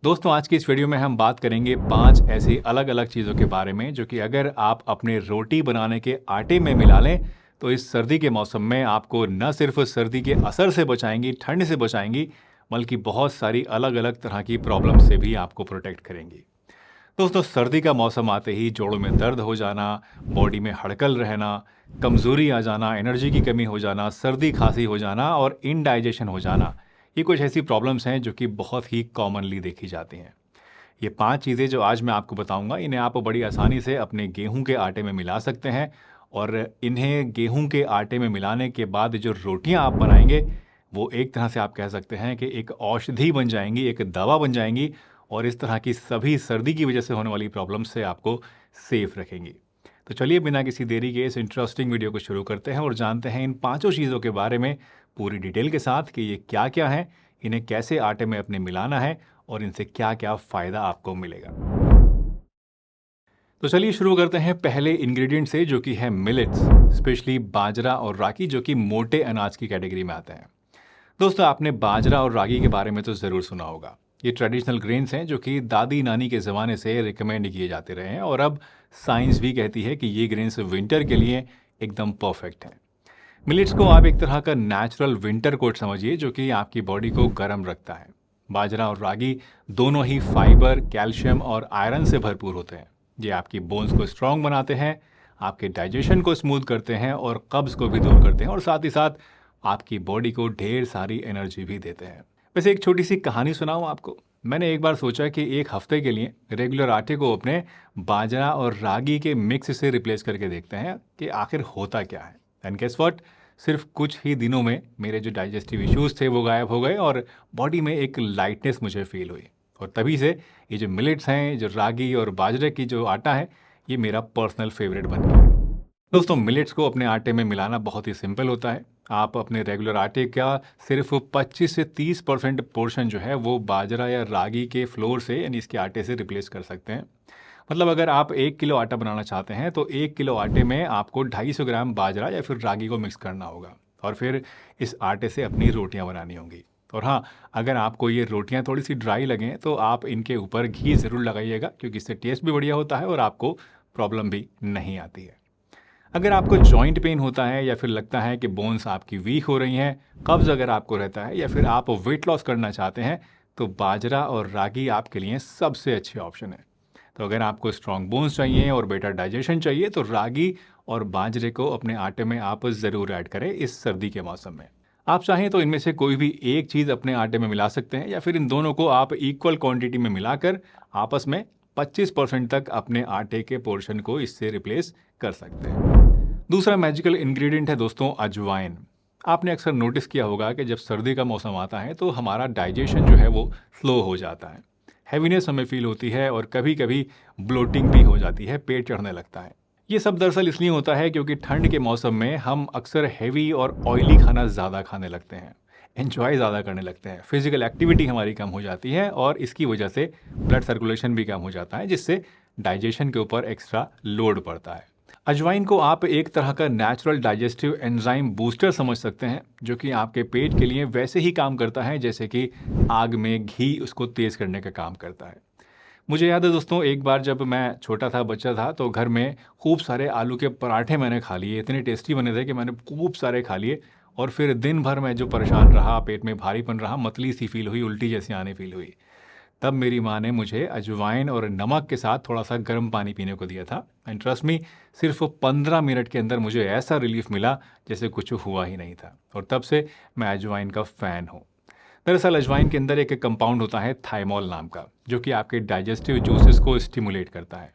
दोस्तों, आज की इस वीडियो में हम बात करेंगे 5 ऐसी अलग अलग चीज़ों के बारे में जो कि अगर आप अपने रोटी बनाने के आटे में मिला लें तो इस सर्दी के मौसम में आपको न सिर्फ सर्दी के असर से बचाएंगी, ठंड से बचाएंगी, बल्कि बहुत सारी अलग अलग तरह की प्रॉब्लम से भी आपको प्रोटेक्ट करेंगी। दोस्तों, सर्दी का मौसम आते ही जोड़ों में दर्द हो जाना, बॉडी में हड़कल रहना, कमज़ोरी आ जाना, एनर्जी की कमी हो जाना, सर्दी खांसी हो जाना और इनडाइजेशन हो जाना, ये कुछ ऐसी प्रॉब्लम्स हैं जो कि बहुत ही कॉमनली देखी जाती हैं। ये 5 चीज़ें जो आज मैं आपको बताऊंगा, इन्हें आप बड़ी आसानी से अपने गेहूं के आटे में मिला सकते हैं और इन्हें गेहूं के आटे में मिलाने के बाद जो रोटियां आप बनाएंगे वो एक तरह से आप कह सकते हैं कि एक औषधि बन जाएंगी, एक दवा बन जाएंगी और इस तरह की सभी सर्दी की वजह से होने वाली प्रॉब्लम से आपको सेफ रखेंगी। तो चलिए बिना किसी देरी के इस इंटरेस्टिंग वीडियो को शुरू करते हैं और जानते हैं इन 5 चीज़ों के बारे में पूरी डिटेल के साथ कि ये क्या क्या है, इन्हें कैसे आटे में अपने मिलाना है और इनसे क्या क्या फ़ायदा आपको मिलेगा। तो चलिए शुरू करते हैं पहले इंग्रेडिएंट से, जो कि है मिलेट्स, स्पेशली बाजरा और रागी, जो कि मोटे अनाज की कैटेगरी में आते हैं। दोस्तों, आपने बाजरा और रागी के बारे में तो ज़रूर सुना होगा। ये ट्रेडिशनल ग्रेन्स हैं जो कि दादी नानी के ज़माने से रिकमेंड किए जाते रहे हैं और अब साइंस भी कहती है कि ये ग्रेन्स विंटर के लिए एकदम परफेक्ट हैं। मिलेट्स को आप एक तरह का नेचुरल विंटर कोट समझिए जो कि आपकी बॉडी को गर्म रखता है। बाजरा और रागी दोनों ही फाइबर, कैल्शियम और आयरन से भरपूर होते हैं। ये आपकी बोन्स को स्ट्रांग बनाते हैं, आपके डाइजेशन को स्मूथ करते हैं और कब्ज़ को भी दूर करते हैं और साथ ही साथ आपकी बॉडी को ढेर सारी एनर्जी भी देते हैं। वैसे एक छोटी सी कहानी सुनाऊं आपको। मैंने एक बार सोचा कि एक हफ्ते के लिए रेगुलर आटे को अपने बाजरा और रागी के मिक्स से रिप्लेस करके देखते हैं कि आखिर होता क्या है। एंड गेस व्हाट, सिर्फ कुछ ही दिनों में मेरे जो डाइजेस्टिव इश्यूज थे वो गायब हो गए और बॉडी में एक लाइटनेस मुझे फील हुई। और तभी से ये जो मिलेट्स हैं, जो रागी और बाजरे की जो आटा है, ये मेरा पर्सनल फेवरेट बन गया है। दोस्तों, मिलेट्स को अपने आटे में मिलाना बहुत ही सिंपल होता है। आप अपने रेगुलर आटे का सिर्फ 25 से 30% पोर्शन जो है वो बाजरा या रागी के फ्लोर से, यानी इसके आटे से रिप्लेस कर सकते हैं। मतलब अगर आप 1 किलो आटा बनाना चाहते हैं तो 1 किलो आटे में आपको 250 ग्राम बाजरा या फिर रागी को मिक्स करना होगा और फिर इस आटे से अपनी रोटियां बनानी होंगी। और हाँ, अगर आपको ये रोटियां थोड़ी सी ड्राई लगें तो आप इनके ऊपर घी ज़रूर लगाइएगा, क्योंकि इससे टेस्ट भी बढ़िया होता है और आपको प्रॉब्लम भी नहीं आती है। अगर आपको जॉइंट पेन होता है या फिर लगता है कि बोन्स आपकी वीक हो रही हैं, कब्ज़ अगर आपको रहता है या फिर आप वेट लॉस करना चाहते हैं, तो बाजरा और रागी आपके लिए सबसे अच्छे ऑप्शन है। तो अगर आपको स्ट्रॉन्ग बोन्स चाहिए और बेटर डाइजेशन चाहिए तो रागी और बाजरे को अपने आटे में आप ज़रूर ऐड करें इस सर्दी के मौसम में। आप चाहें तो इनमें से कोई भी एक चीज़ अपने आटे में मिला सकते हैं या फिर इन दोनों को आप इक्वल क्वांटिटी में मिलाकर आपस में 25% तक अपने आटे के पोर्शन को इससे रिप्लेस कर सकते हैं। दूसरा मैजिकल इंग्रेडिएंट है दोस्तों, अजवाइन। आपने अक्सर नोटिस किया होगा कि जब सर्दी का मौसम आता है तो हमारा डाइजेशन जो है वो स्लो हो जाता है, हैवीनेस हमें फील होती है और कभी कभी ब्लोटिंग भी हो जाती है, पेट चढ़ने लगता है। ये सब दरअसल इसलिए होता है क्योंकि ठंड के मौसम में हम अक्सर हैवी और ऑयली खाना ज़्यादा खाने लगते हैं, एंजॉय ज़्यादा करने लगते हैं, फिजिकल एक्टिविटी हमारी कम हो जाती है और इसकी वजह से ब्लड सर्कुलेशन भी कम हो जाता है, जिससे डाइजेशन के ऊपर एक्स्ट्रा लोड पड़ता है। अजवाइन को आप एक तरह का नेचुरल डाइजेस्टिव एंजाइम बूस्टर समझ सकते हैं, जो कि आपके पेट के लिए वैसे ही काम करता है जैसे कि आग में घी उसको तेज़ करने का काम करता है। मुझे याद है दोस्तों, एक बार जब मैं छोटा था, बच्चा था, तो घर में खूब सारे आलू के पराठे मैंने खा लिए। इतने टेस्टी बने थे कि मैंने खूब सारे खा लिए और फिर दिन भर मैं जो परेशान रहा, पेट में भारीपन रहा, मतली सी फील हुई, उल्टी जैसी आने फील हुई। तब मेरी माँ ने मुझे अजवाइन और नमक के साथ थोड़ा सा गर्म पानी पीने को दिया था। एंड ट्रस्ट मी, सिर्फ 15 मिनट के अंदर मुझे ऐसा रिलीफ मिला जैसे कुछ हुआ ही नहीं था और तब से मैं अजवाइन का फ़ैन हूँ। दरअसल अजवाइन के अंदर एक कंपाउंड होता है थाइमोल नाम का, जो कि आपके डाइजेस्टिव जूसेस को स्टिमुलेट करता है।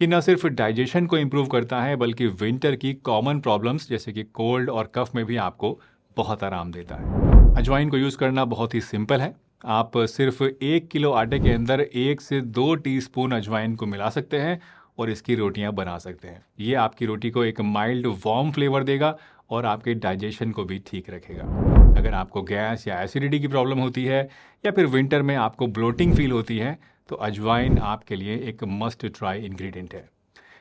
ये न सिर्फ डाइजेशन को इम्प्रूव करता है बल्कि विंटर की कॉमन प्रॉब्लम्स जैसे कि कोल्ड और कफ में भी आपको बहुत आराम देता है। अजवाइन को यूज़ करना बहुत ही सिंपल है। आप सिर्फ 1 किलो आटे के अंदर 1 से 2 टीस्पून अजवाइन को मिला सकते हैं और इसकी रोटियां बना सकते हैं। ये आपकी रोटी को एक माइल्ड वार्म फ्लेवर देगा और आपके डाइजेशन को भी ठीक रखेगा। अगर आपको गैस या एसिडिटी की प्रॉब्लम होती है या फिर विंटर में आपको ब्लोटिंग फील होती है तो अजवाइन आपके लिए एक मस्ट ट्राई इंग्रेडिएंट है।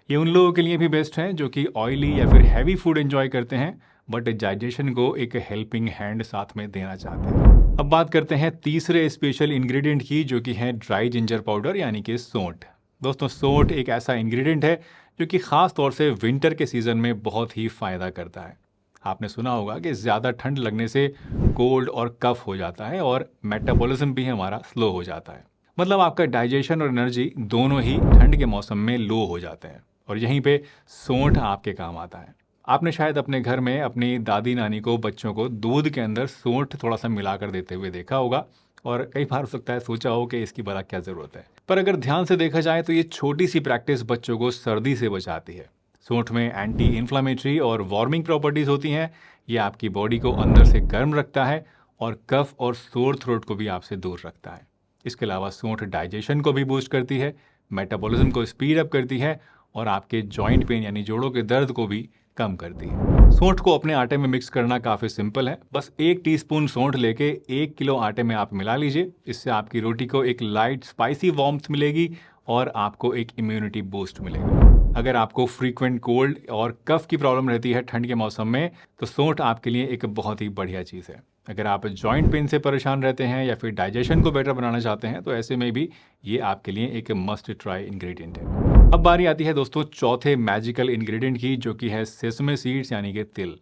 ये उन लोगों के लिए भी बेस्ट है जो कि ऑयली या फिर हैवी फूड एंजॉय करते हैं बट डाइजेशन को एक हेल्पिंग हैंड साथ में देना चाहते हैं। अब बात करते हैं तीसरे स्पेशल इंग्रेडिएंट की, जो कि है ड्राई जिंजर पाउडर यानी कि सौंठ। दोस्तों, सौंठ एक ऐसा इंग्रेडिएंट है जो कि ख़ास तौर से विंटर के सीज़न में बहुत ही फ़ायदा करता है। आपने सुना होगा कि ज़्यादा ठंड लगने से कोल्ड और कफ हो जाता है और मेटाबॉलिज्म भी हमारा स्लो हो जाता है। मतलब आपका डाइजेशन और एनर्जी दोनों ही ठंड के मौसम में लो हो जाते हैं और यहीं पे सौंठ आपके काम आता है। आपने शायद अपने घर में अपनी दादी नानी को बच्चों को दूध के अंदर सौंठ थोड़ा सा मिलाकर देते हुए देखा होगा और कई बार हो सकता है सोचा हो कि इसकी भला क्या ज़रूरत है। पर अगर ध्यान से देखा जाए तो ये छोटी सी प्रैक्टिस बच्चों को सर्दी से बचाती है। सौंठ में एंटी इन्फ्लामेटरी और वार्मिंग प्रॉपर्टीज़ होती हैं। ये आपकी बॉडी को अंदर से गर्म रखता है और कफ और सोर थ्रोट को भी आपसे दूर रखता है। इसके अलावा सौंठ डाइजेशन को भी बूस्ट करती है, मेटाबॉलिज्म को स्पीड अप करती है और आपके जॉइंट पेन यानी जोड़ों के दर्द को भी कम करती है। सौंठ को अपने आटे में मिक्स करना काफ़ी सिंपल है। बस 1 टीस्पून सौंठ लेके 1 किलो आटे में आप मिला लीजिए। इससे आपकी रोटी को एक लाइट स्पाइसी वार्मथ मिलेगी और आपको एक इम्यूनिटी बूस्ट मिलेगा। अगर आपको फ्रीक्वेंट कोल्ड और कफ की प्रॉब्लम रहती है ठंड के मौसम में, तो सौंठ आपके लिए एक बहुत ही बढ़िया चीज़ है। अगर आप जॉइंट पेन से परेशान रहते हैं या फिर डाइजेशन को बेटर बनाना चाहते हैं, तो ऐसे में भी ये आपके लिए एक मस्ट ट्राई इंग्रेडिएंट है। अब बारी आती है दोस्तों चौथे मैजिकल इंग्रेडिएंट की, जो कि है सेसमे सीड्स यानी कि तिल।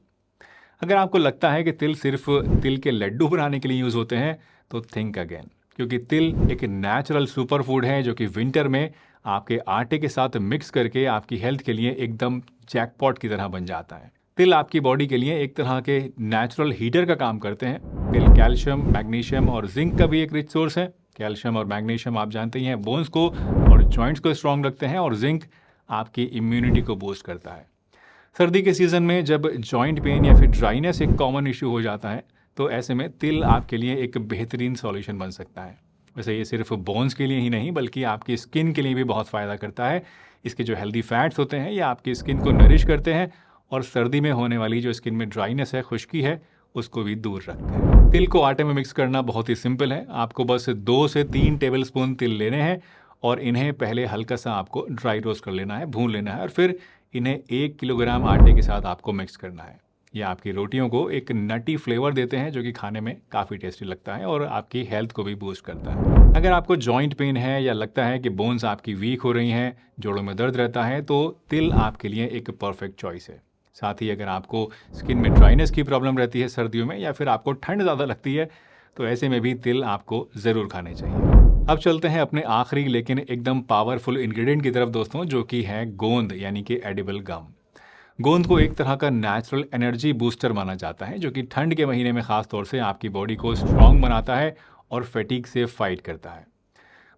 अगर आपको लगता है कि तिल सिर्फ तिल के लड्डू बनाने के लिए यूज़ होते हैं, तो थिंक अगेन, क्योंकि तिल एक नेचुरल सुपर फूड है जो कि विंटर में आपके आटे के साथ मिक्स करके आपकी हेल्थ के लिए एकदम जैकपॉट की तरह बन जाता है। तिल आपकी बॉडी के लिए एक तरह के नेचुरल हीटर का काम करते हैं। तिल कैल्शियम, मैग्नीशियम और जिंक का भी एक रिच सोर्स है। कैल्शियम और मैग्नीशियम आप जानते ही हैं बोन्स को और जॉइंट्स को स्ट्रॉन्ग रखते हैं और जिंक आपकी इम्यूनिटी को बूस्ट करता है। सर्दी के सीज़न में जब जॉइंट पेन या फिर ड्राइनेस एक कॉमन इश्यू हो जाता है, तो ऐसे में तिल आपके लिए एक बेहतरीन सॉल्यूशन बन सकता है। वैसे ये सिर्फ बोन्स के लिए ही नहीं बल्कि आपकी स्किन के लिए भी बहुत फ़ायदा करता है। इसके जो हेल्दी फैट्स होते हैं ये आपकी स्किन को नरिश करते हैं और सर्दी में होने वाली जो स्किन में ड्राइनेस है, खुश्की है, उसको भी दूर रखते हैं। तिल को आटे में मिक्स करना बहुत ही सिंपल है। आपको बस 2 से 3 टेबलस्पून तिल लेने हैं और इन्हें पहले हल्का सा आपको ड्राई रोस्ट कर लेना है, भून लेना है और फिर इन्हें 1 किलोग्राम आटे के साथ आपको मिक्स करना है। ये आपकी रोटियों को एक नटी फ्लेवर देते हैं जो कि खाने में काफ़ी टेस्टी लगता है और आपकी हेल्थ को भी बूस्ट करता है। अगर आपको जॉइंट पेन है या लगता है कि बोन्स आपकी वीक हो रही हैं, जोड़ों में दर्द रहता है, तो तिल आपके लिए एक परफेक्ट चॉइस है। साथ ही अगर आपको स्किन में ड्राइनेस की प्रॉब्लम रहती है सर्दियों में या फिर आपको ठंड ज़्यादा लगती है, तो ऐसे में भी तिल आपको ज़रूर खाने चाहिए। अब चलते हैं अपने आखिरी लेकिन एकदम पावरफुल इंग्रेडिएंट की तरफ दोस्तों, जो कि है गोंद यानी कि एडिबल गम। गोंद को एक तरह का नेचुरल एनर्जी बूस्टर माना जाता है, जो कि ठंड के महीने में ख़ास तौर से आपकी बॉडी को स्ट्रॉन्ग बनाता है और फैटीग से फाइट करता है।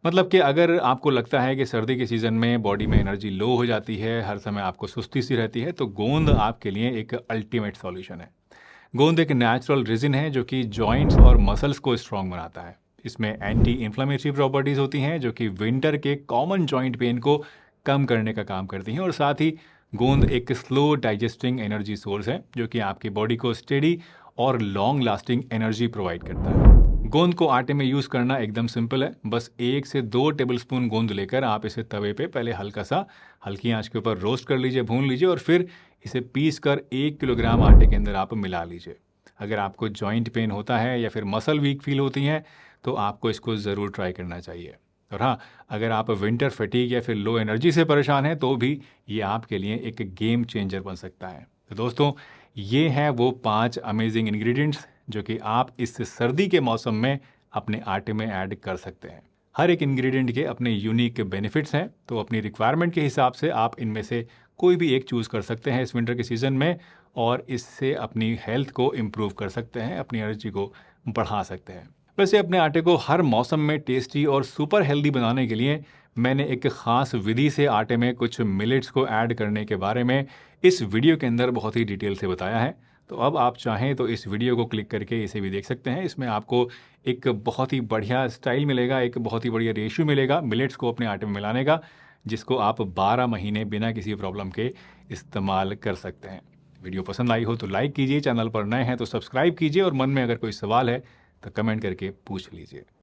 मतलब कि अगर आपको लगता है कि सर्दी के सीज़न में बॉडी में एनर्जी लो हो जाती है, हर समय आपको सुस्ती सी रहती है, तो गोंद आपके लिए एक अल्टीमेट सॉल्यूशन है। गोंद एक नेचुरल रेजिन है जो कि जॉइंट्स और मसल्स को स्ट्रॉन्ग बनाता है। इसमें एंटी इन्फ्लामेटरी प्रॉपर्टीज़ होती हैं जो कि विंटर के कॉमन जॉइंट पेन को कम करने का काम करती हैं और साथ ही गोंद एक स्लो डाइजेस्टिंग एनर्जी सोर्स है जो कि आपकी बॉडी को स्टेडी और लॉन्ग लास्टिंग एनर्जी प्रोवाइड करता है। गोंद को आटे में यूज़ करना एकदम सिंपल है। बस 1 से 2 टेबलस्पून गोंद लेकर आप इसे तवे पे पहले हल्का सा हल्की आंच के ऊपर रोस्ट कर लीजिए, भून लीजिए और फिर इसे पीस कर 1 किलोग्राम आटे के अंदर आप मिला लीजिए। अगर आपको जॉइंट पेन होता है या फिर मसल वीक फील होती हैं, तो आपको इसको ज़रूर ट्राई करना चाहिए। और हाँ, अगर आप विंटर फटीग या फिर लो एनर्जी से परेशान हैं, तो भी ये आपके लिए एक गेम चेंजर बन सकता है। तो दोस्तों, ये हैं वो 5 अमेजिंग इंग्रेडिएंट्स जो कि आप इस सर्दी के मौसम में अपने आटे में ऐड कर सकते हैं। हर एक इंग्रेडिएंट के अपने यूनिक बेनिफिट्स हैं, तो अपनी रिक्वायरमेंट के हिसाब से आप इनमें से कोई भी एक चूज़ कर सकते हैं इस विंटर के सीज़न में और इससे अपनी हेल्थ को इम्प्रूव कर सकते हैं, अपनी एनर्जी को बढ़ा सकते हैं। वैसे अपने आटे को हर मौसम में टेस्टी और सुपर हेल्दी बनाने के लिए मैंने एक ख़ास विधि से आटे में कुछ मिलेट्स को ऐड करने के बारे में इस वीडियो के अंदर बहुत ही डिटेल से बताया है। तो अब आप चाहें तो इस वीडियो को क्लिक करके इसे भी देख सकते हैं। इसमें आपको एक बहुत ही बढ़िया स्टाइल मिलेगा, एक बहुत ही बढ़िया रेशियो मिलेगा मिलेट्स को अपने आटे में मिलाने का, जिसको आप 12 महीने बिना किसी प्रॉब्लम के इस्तेमाल कर सकते हैं। वीडियो पसंद आई हो तो लाइक कीजिए, चैनल पर नए हैं तो सब्सक्राइब कीजिए और मन में अगर कोई सवाल है तो कमेंट करके पूछ लीजिए।